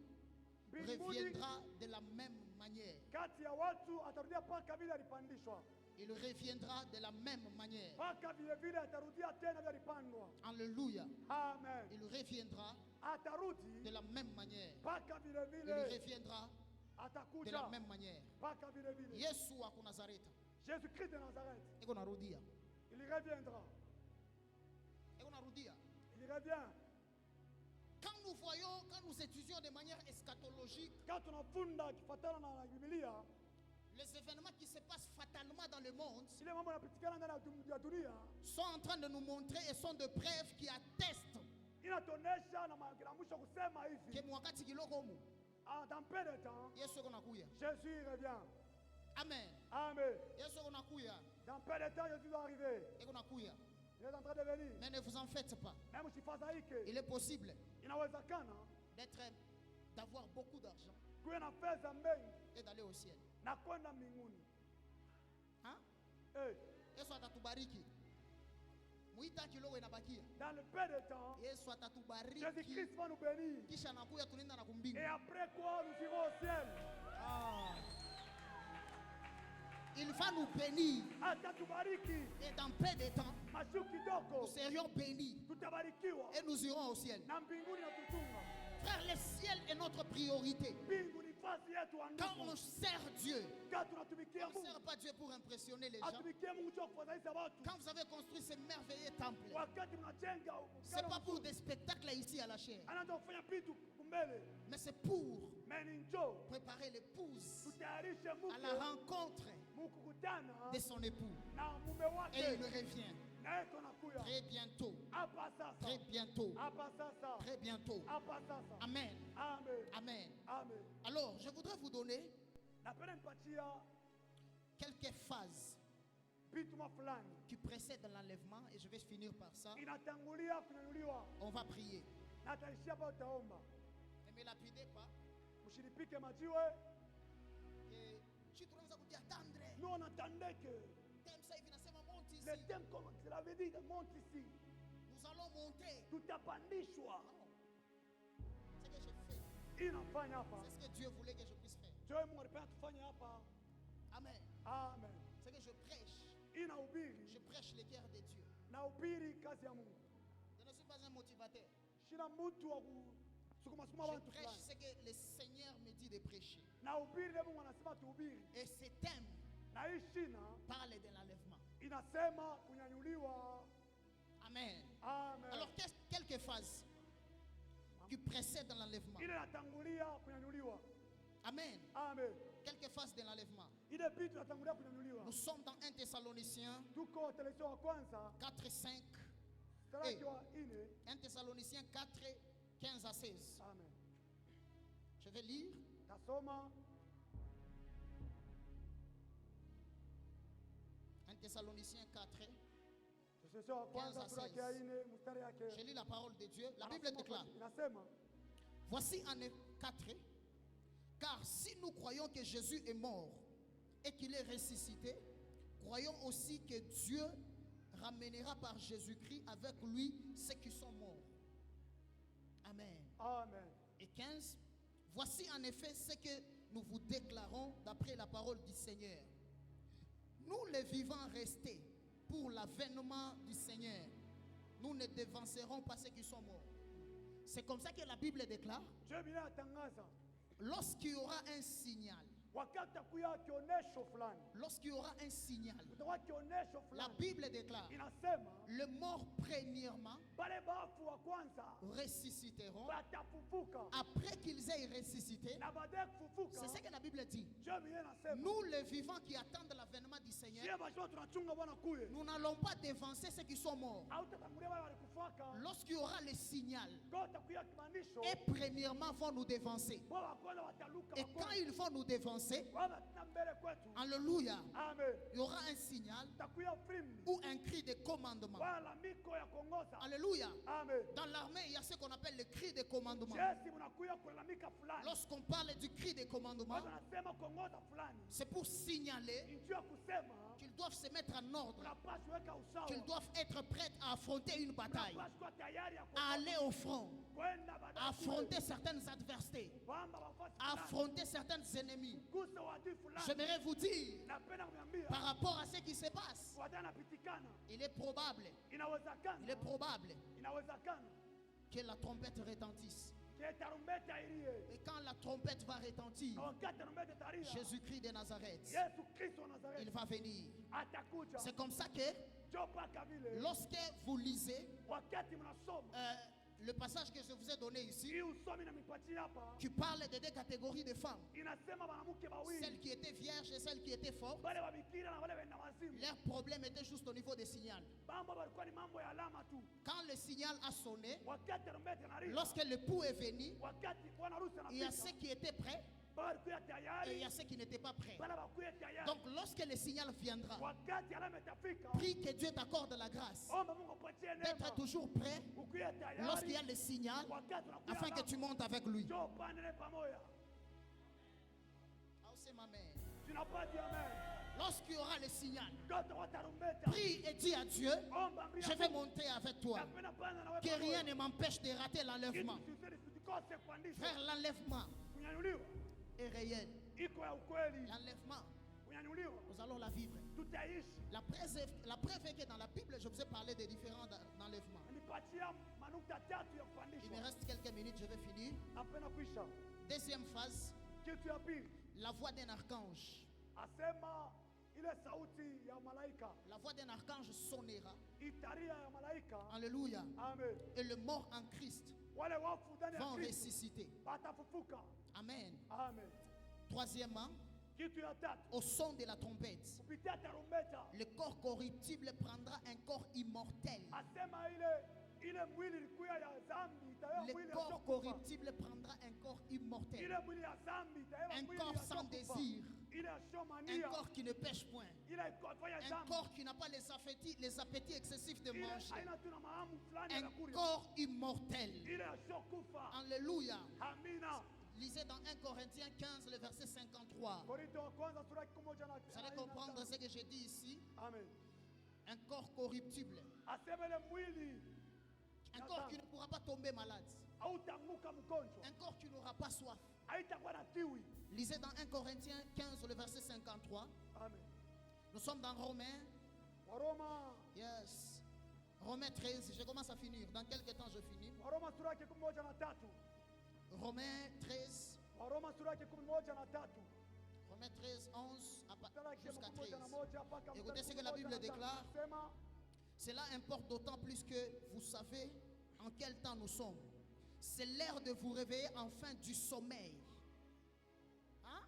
Reviendra de la même manière. Il reviendra de la même manière. Alléluia. Amen. Il reviendra de la même manière. Il reviendra de la même manière. Yesu wa Nazareth. Jésus-Christ de Nazareth. Eko narudia. Il reviendra. Eko narudia. Il revient. Quand nous voyons, quand nous étudions de manière eschatologique, les événements qui se passent fatalement dans le monde sont en train de nous montrer et sont de preuves qui attestent que mwakati kiloko mu dans peu de temps, Yesu konakuya. Jésus revient. Amen. Amen. Yesu konakuya. Dans peu de temps, Jésus va arriver. Konakuya. Il est en train de venir. Mais ne vous en faites pas. Même si il est possible d'être, d'avoir beaucoup d'argent et d'aller au ciel. Hein? Yesu atatubariki. Muita kilowe nabakia. Dans le peu de temps, Yesu atatubariki. Jésus-Christ va nous bénir. Kisha nakuya tunaenda na kumbingu. Et après quoi, nous irons au ciel. Il va nous bénir. Et dans peu de temps, nous serions bénis. et nous irons au ciel. Frère, le ciel est notre priorité. Quand on sert Dieu, on ne sert pas Dieu pour impressionner les gens. Quand vous avez construit ce merveilleux temple, ce n'est pas pour des spectacles ici à la chair, mais c'est pour préparer l'épouse à la rencontre de son époux. Et il revient très bientôt. Très bientôt. Très bientôt. Amen. Amen. Alors, je voudrais vous donner quelques phases qui précèdent l'enlèvement et je vais finir par ça. On va prier. Ne me lapidez pas. Nous on attendait que le thème, comme cela veut dire, monte ici. Nous allons monter. Tout a bandé choix. C'est ce que j'ai fait. C'est ce que Dieu voulait que je puisse faire. Amen. Amen. C'est que je prêche. Je prêche les cœurs de Dieu. Je ne suis pas un motivateur. Je prêche ce que le Seigneur me dit de prêcher. Et ce thème parle de l'enlèvement. Amen. Amen. Alors, quelques phases qui précèdent l'enlèvement. Amen. Amen. Quelques phases de l'enlèvement. Nous sommes dans 1 Thessaloniciens 4 et 5. 1 Thessaloniciens 4, 15 à 16. Amen. Je vais lire. 1 Thessaloniciens 4, 15 à 16. Je lis la parole de Dieu. La Bible déclare. Voici en 4. Car si nous croyons que Jésus est mort et qu'il est ressuscité, croyons aussi que Dieu ramènera par Jésus-Christ avec lui ceux qui sont morts. Amen. Amen. Et 15. Voici en effet ce que nous vous déclarons d'après la parole du Seigneur. Nous les vivants restés pour l'avènement du Seigneur, nous ne devancerons pas ceux qui sont morts. C'est comme ça que la Bible déclare. Lorsqu'il y aura un signal, lorsqu'il y aura un signal, la Bible déclare, les morts premièrement ressusciteront. Après qu'ils aient ressuscité, c'est ce que la Bible dit. Nous les vivants qui attendent l'avènement du Seigneur, nous n'allons pas dévancer ceux qui sont morts. Lorsqu'il y aura le signal, et premièrement vont nous dévancer. Et quand ils vont nous dévancer, alléluia, il y aura un signal ou un cri de commandement. Alléluia. Dans l'armée, il y a ce qu'on appelle le cri de commandement. Lorsqu'on parle du cri de commandement, c'est pour signaler qu'ils doivent se mettre en ordre, qu'ils doivent être prêts à affronter une bataille, à aller au front, à affronter certaines adversités, à affronter certains ennemis. J'aimerais vous dire, par rapport à ce qui se passe, il est probable que la trompette retentisse. Et quand la trompette va retentir, Jésus-Christ de Nazareth, il va venir. C'est comme ça que lorsque vous lisez le passage que je vous ai donné ici, qui parle de deux catégories de femmes, celles qui étaient vierges et celles qui étaient fortes, leur problème était juste au niveau des signaux. Quand le signal a sonné, lorsque l'époux est venu, il y a ceux qui étaient prêts et il y a ceux qui n'étaient pas prêts. Donc lorsque le signal viendra, prie que Dieu t'accorde la grâce d'être toujours prêt lorsqu'il y a le signal, afin que tu montes avec lui. Tu n'as pas dit amen. Lorsqu'il y aura le signal, prie et dis à Dieu, je vais monter avec toi. Que rien ne m'empêche de rater l'enlèvement. Frère, l'enlèvement est réel. L'enlèvement, nous allons la vivre. La preuve est que dans la Bible, je vous ai parlé des différents enlèvements. Il me reste quelques minutes, je vais finir. Deuxième phase, la voix d'un archange. La voix d'un archange sonnera. Alléluia. Et le mort en Christ vont ressusciter. Amen. Troisièmement, au son de la trompette, le corps corruptible prendra un corps immortel. Le corps corruptible prendra un corps immortel. Un corps sans désir. Un corps qui ne pêche point. Un corps qui n'a pas les appétits excessifs de manger. Un corps immortel. Alléluia. Lisez dans 1 Corinthiens 15, le verset 53. Vous allez comprendre ce que je dis ici. Un corps corruptible. Un corps qui ne pourra pas tomber malade. Un corps qui n'aura pas soif. Lisez dans 1 Corinthiens 15, le verset 53. Nous sommes dans Romains. Yes. Romains 13, je commence à finir. Dans quelques temps, je finis. Romains 13. Romains 13, 11 jusqu'à 13. Écoutez ce que la Bible déclare. Cela importe d'autant plus que vous savez en quel temps nous sommes. C'est l'heure de vous réveiller enfin du sommeil. Hein?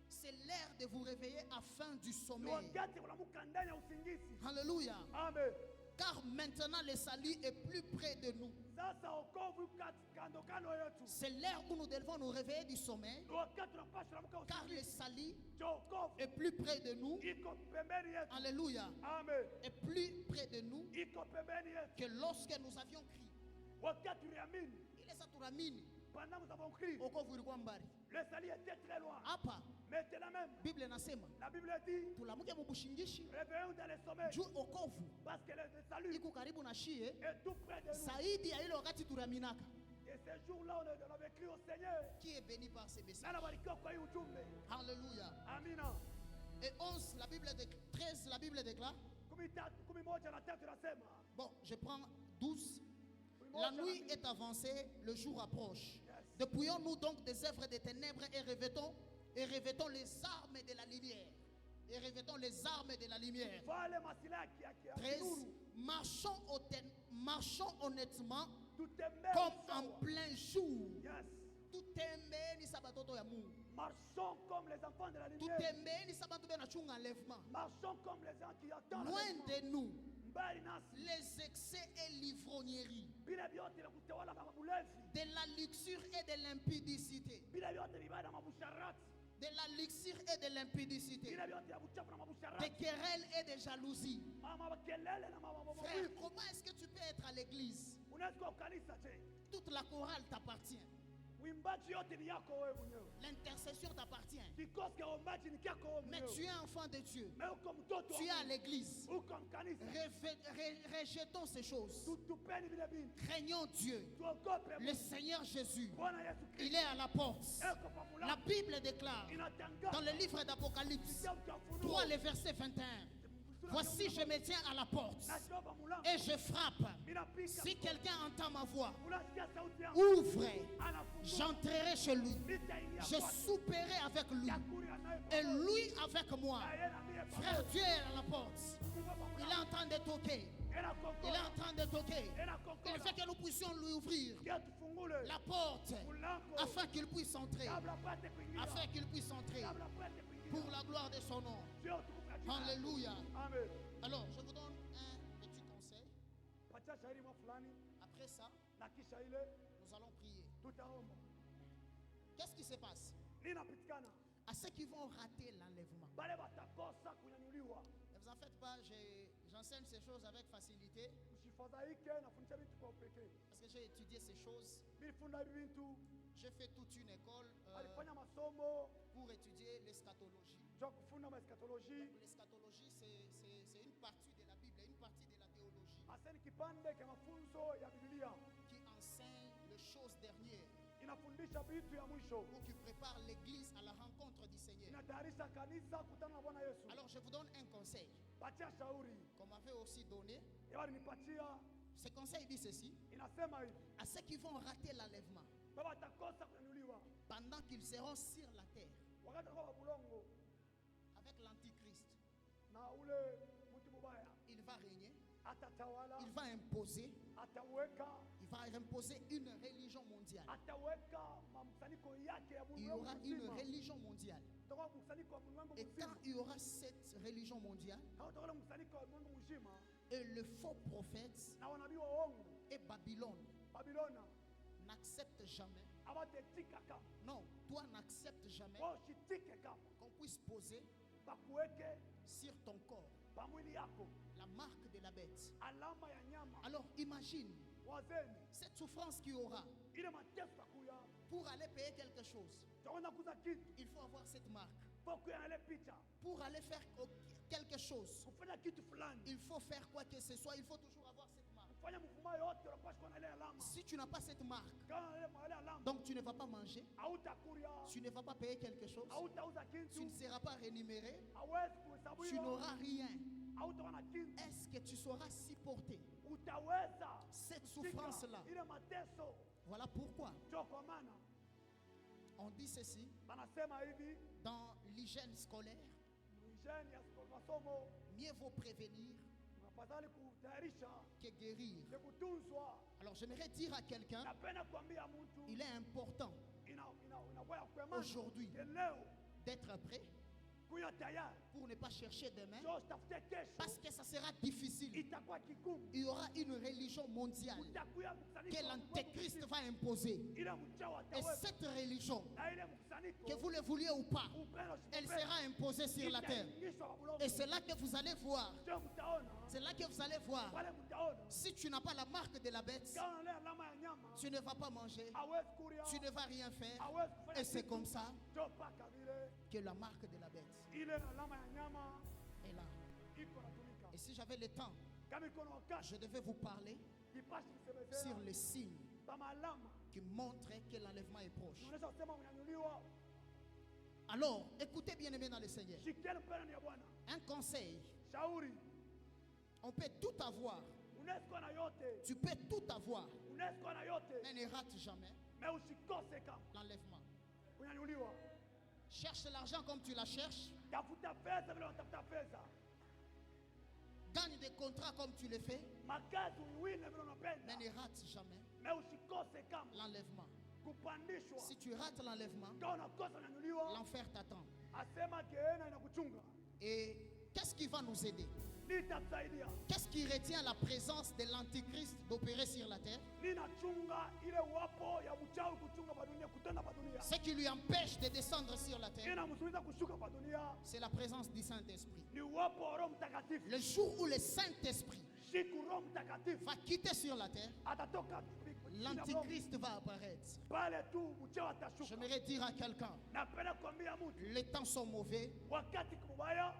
C'est l'heure de vous réveiller afin du sommeil. Alléluia. Amen. Car maintenant le salut est plus près de nous. C'est l'heure où nous devons nous réveiller du sommeil. Car le salut est plus près de nous. Alléluia. Amen. Est plus près de nous que lorsque nous avions crié. Il est saturamini. Pendant nous avons crié, le salut était très loin. Maintenant même, la Bible dit, réveillons dans le sommeil. Parce que le salut est tout près de nous. Et ce jour-là, on avait crié au Seigneur. Qui est béni par ces messages. Alléluia. Amen. Et 11, la Bible déclare, 13, la Bible déclare. Bon, je prends 12. La nuit est avancée, le jour approche. Dépouillons-nous donc des œuvres des ténèbres et revêtons les armes de la lumière. Et revêtons les armes de la lumière. 13. Marchons honnêtement comme en plein jour. Marchons comme les enfants de la lumière. Marchons comme les gens qui attendent. Loin de nous les excès et l'ivrognerie, de la luxure et de l'impudicité. De la luxure et de l'impudicité, de querelles et de jalousie. Frère, comment est-ce que tu peux être à l'église? Toute la chorale t'appartient. L'intercession t'appartient. Mais tu es enfant de Dieu. Tu es à l'église. Rejetons ces choses. Craignons Dieu. Le Seigneur Jésus, il est à la porte. La Bible déclare dans le livre d'Apocalypse 3, le verset 21. Voici, je me tiens à la porte et je frappe. Si quelqu'un entend ma voix, ouvrez, j'entrerai chez lui. Je souperai avec lui et lui avec moi. Frère, Dieu est à la porte. Il est en train de toquer. Il est en train de toquer. Il fait que nous puissions lui ouvrir la porte afin qu'il puisse entrer. Afin qu'il puisse entrer pour la gloire de son nom. Alléluia. Amen. Alors, je vous donne un petit conseil. Après ça, nous allons prier. Qu'est-ce qui se passe? À ceux qui vont rater l'enlèvement. Ne vous en faites pas, j'enseigne ces choses avec facilité. Parce que j'ai étudié ces choses. J'ai fait toute une école pour étudier l'eschatologie. L'eschatologie, c'est une partie de la Bible, une partie de la théologie qui enseigne les choses dernières pour qui prépare l'église à la rencontre du Seigneur. Alors je vous donne un conseil qu'on m'avait aussi donné. Ce conseil dit ceci. À ceux qui vont rater l'enlèvement, pendant qu'ils seront sur la terre, avec l'antichrist, il va régner, il va imposer une religion mondiale. Il y aura une religion mondiale. Et quand il y aura cette religion mondiale, et le faux prophète et Babylone n'acceptent jamais. Non, toi n'acceptes jamais qu'on puisse poser sur ton corps la marque de la bête. Alors imagine cette souffrance qu'il y aura. Pour aller payer quelque chose, il faut avoir cette marque. Pour aller faire quelque chose, il faut faire quoi que ce soit, il faut toujours avoir cette marque. Si tu n'as pas cette marque, donc tu ne vas pas manger, tu ne vas pas payer quelque chose, tu ne seras pas rémunéré, tu n'auras rien. Est-ce que tu sauras supporter cette souffrance-là? Voilà pourquoi on dit ceci dans l'hygiène scolaire: mieux vaut prévenir que guérir. Alors j'aimerais dire à quelqu'un, il est important aujourd'hui d'être prêt pour ne pas chercher demain, parce que ça sera difficile. Il y aura une religion mondiale que l'antéchrist va imposer, et cette religion, que vous le vouliez ou pas, elle sera imposée sur la terre. Et c'est là que vous allez voir, c'est là que vous allez voir, si tu n'as pas la marque de la bête, tu ne vas pas manger, tu ne vas rien faire, et c'est comme ça que la marque de la bête est là. Et si j'avais le temps, je devais vous parler sur les signes qui montrent que l'enlèvement est proche. Alors, écoutez bien aimé dans le Seigneur, un conseil: on peut tout avoir, tu peux tout avoir, mais ne rate jamais l'enlèvement. Cherche l'argent comme tu la cherches, gagne des contrats comme tu le fais, mais ne rate jamais l'enlèvement. Si tu rates l'enlèvement, l'enfer t'attend. Et qu'est-ce qui va nous aider? Qu'est-ce qui retient la présence de l'antichrist d'opérer sur la terre? Ce qui lui empêche de descendre sur la terre, c'est la présence du Saint-Esprit. Le jour où le Saint-Esprit va quitter sur la terre, l'antichrist va apparaître. J'aimerais dire à quelqu'un, les temps sont mauvais.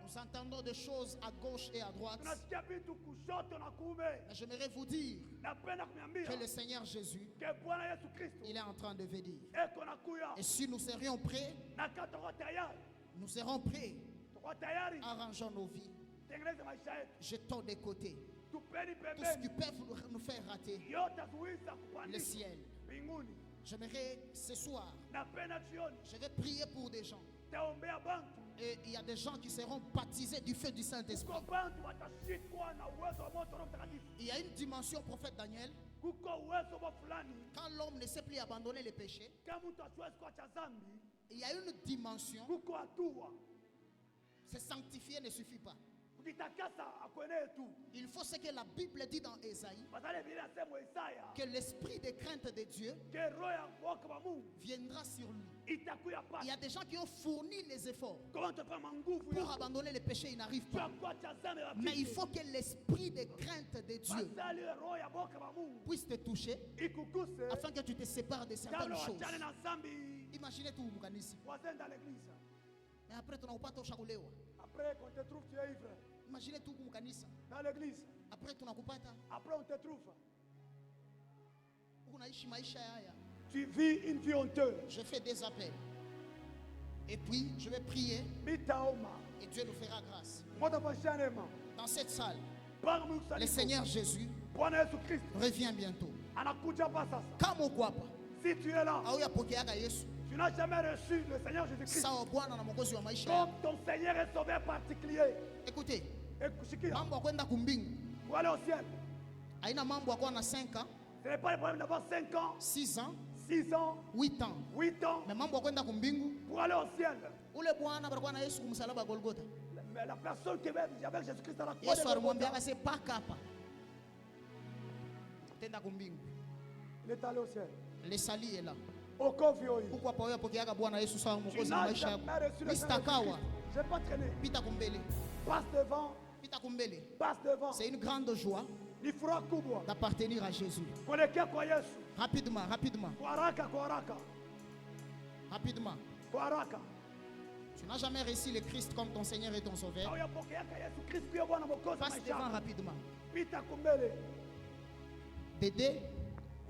Nous entendons des choses à gauche et à droite. Mais j'aimerais vous dire que le Seigneur Jésus, il est en train de venir. Et si nous serions prêts, nous serons prêts. Arrangeons nos vies, jetons de côté tout ce qui peut nous faire rater le ciel. J'aimerais ce soir, je vais prier pour des gens. Et il y a des gens qui seront baptisés du feu du Saint-Esprit. Il y a une dimension, prophète Daniel, quand l'homme ne sait plus abandonner les péchés, il y a une dimension, se sanctifier ne suffit pas. Il faut ce que la Bible dit dans Ésaïe, que l'esprit de crainte de Dieu viendra sur lui. Il y a des gens qui ont fourni les efforts pour abandonner les péchés, ils n'arrivent pas. Mais il faut que l'esprit de crainte de Dieu puisse te toucher afin que tu te sépares de certaines choses. Imaginez tout, mais après tu n'as pas touché. Après qu'on te trouve, tu es ivre. Imaginez tout dans l'église. Après tu n'as pas. Après on te trouve. Tu vis une vie honteuse. Je fais des appels. Et puis je vais prier. Et Dieu nous fera grâce. Dans cette salle, le Seigneur Jésus revient bientôt. Kama uko hapa, si tu es là, hauyapokeaga Yesu, tu n'as jamais reçu le Seigneur Jésus-Christ sawa Bwana na Mwokozi wa maisha comme yako, ton Seigneur et Sauveur particulier, écoutez, écoute, mambo ya kwenda kumbingu pour aller au ciel, haina mambo ya kuwa na 5 ans, ce n'est pas le problème d'avoir 5 ans, 6 ans, 6 ans, 8 ans, 8 ans, mais mambo ya kwenda kumbingu, pour aller au ciel. ule Bwana barikuwa na Yesu kumsalaba Golgotha. Mais la personne qui est avec Jésus-Christ à la croix, Yesu alimwambia se paka hapa, tenda kumbingu, il est allé au ciel. le sali est là. Uko vioi. Huko hapa wewe pokeaga Bwana Yesu sawa Tu Mwokozi wa n'as maisha yako. jamais reçu le Seigneur Mistakawa, Jésus-Christ. Je vais pas traîner. pita kumbele, Passe devant, pita kumbele. passe devant. C'est une grande joie Ni furaha kubwa d'appartenir à Jésus. kuelekea kwa Yesu. Rapidement, rapidement, Kwa haraka, kwa haraka, rapidement. kwa haraka. Tu n'as jamais reçu le Christ comme ton Seigneur et ton Sauveur. Hauyapokeaka Yesu Kristo kuwa Bwana Mwokozi wa Passe maisha devant yako. rapidement. Pita kumbele. Dédé,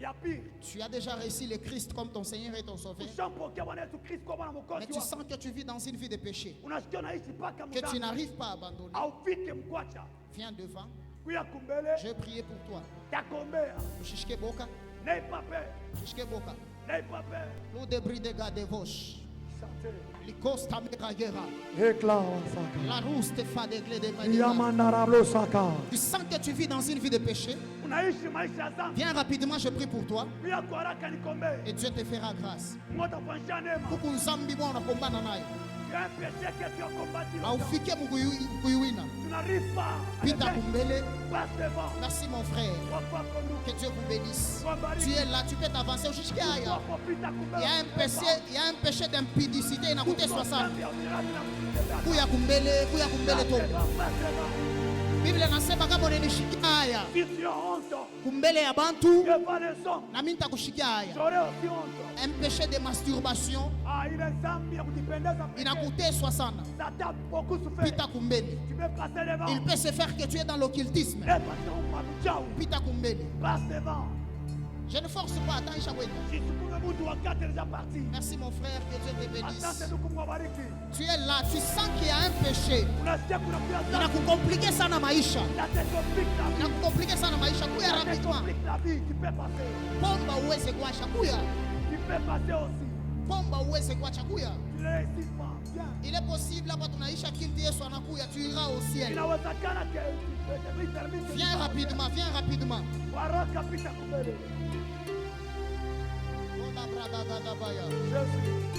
Ya pire. tu as déjà reçu le Christ comme ton Seigneur et ton Sauveur. Ushampokea Bwana Yesu Kristo kuwa Bwana Mwokozi Mais tu wako. sens que tu vis dans une vie de péché, Unasikia unaishi paka que tu mudani. n'arrives pas à abandonner. Haufiki mkwacha. Viens devant, Kuya kumbele. je vais prier pour toi. Takombea. Ushishike boka, N'aie pas peur. ushishike boka. N'aie pas peur. Nous débris de garde voche. Chantez. Likosta megagera. Éclat. La rousse te fa de glé de manière. Yamandarablo saka. Tu sens que tu vis dans une vie de péché. Unaishi maisha ya dhambi. Viens rapidement, je prie pour toi. Kuya kwa haraka nikombe. Et Dieu te fera grâce. Ngota kuanzia neema. Kuku nzambi mwa unakombana nayo. Il y a un péché que tu as combattu. Aufike mkuyuina. Tu n'arrives pas. Pita kumbele. Passe devant. Merci mon frère. Trois fois comme nous. Que Dieu vous bénisse. Tu es là, tu peux t'avancer. Ushishike haya. Trois fois pita kumbele. Il y a un péché d'impudicité. Il a coûté 60. Kuya kumbele tongo. Bible inasema kama unanishikia haya. Si tu as honte. Kumbele ya bantu. Devant les hommes. Na mimi nitakushikia haya. J'aurais aussi honte. Un péché de masturbation. Ah, il est zambi ya kujipendeza. Il a coûté 60. Ça t'a beaucoup souffert. Pita kumbele. Tu peux passer devant. Il peut se faire que tu es dans l'occultisme. Et passer au Mabuchao. Pita kumbele. Passe devant. Je ne force pas. Attends, Ishabwenda. Si tu pouvais vous dois quatre déjà parti. Merci mon frère, que Dieu te bénisse. Asante ndugu mwabariki. Tu es là, tu sens qu'il y a un péché. Unasikia kuna pia dhambi. Inakukomplike sana maisha. Ça te complique la vie. Inakukomplike sana maisha. Kuya Ça te rapidement. complique la vie. Tu peux passer. Pomba uweze kuacha. Kuya. Tu peux passer aussi. Pomba uweze kuacha. Kuya. Tu ne réussis pas. Viens. Il est possible hapa tunaisha kinti Yesu anakuya, tu iras au ciel. Inawezekana que tu termines. Viens rapidement, viens rapidement. Baraka pita kumbele. Ona brada gadabaya. Jésus.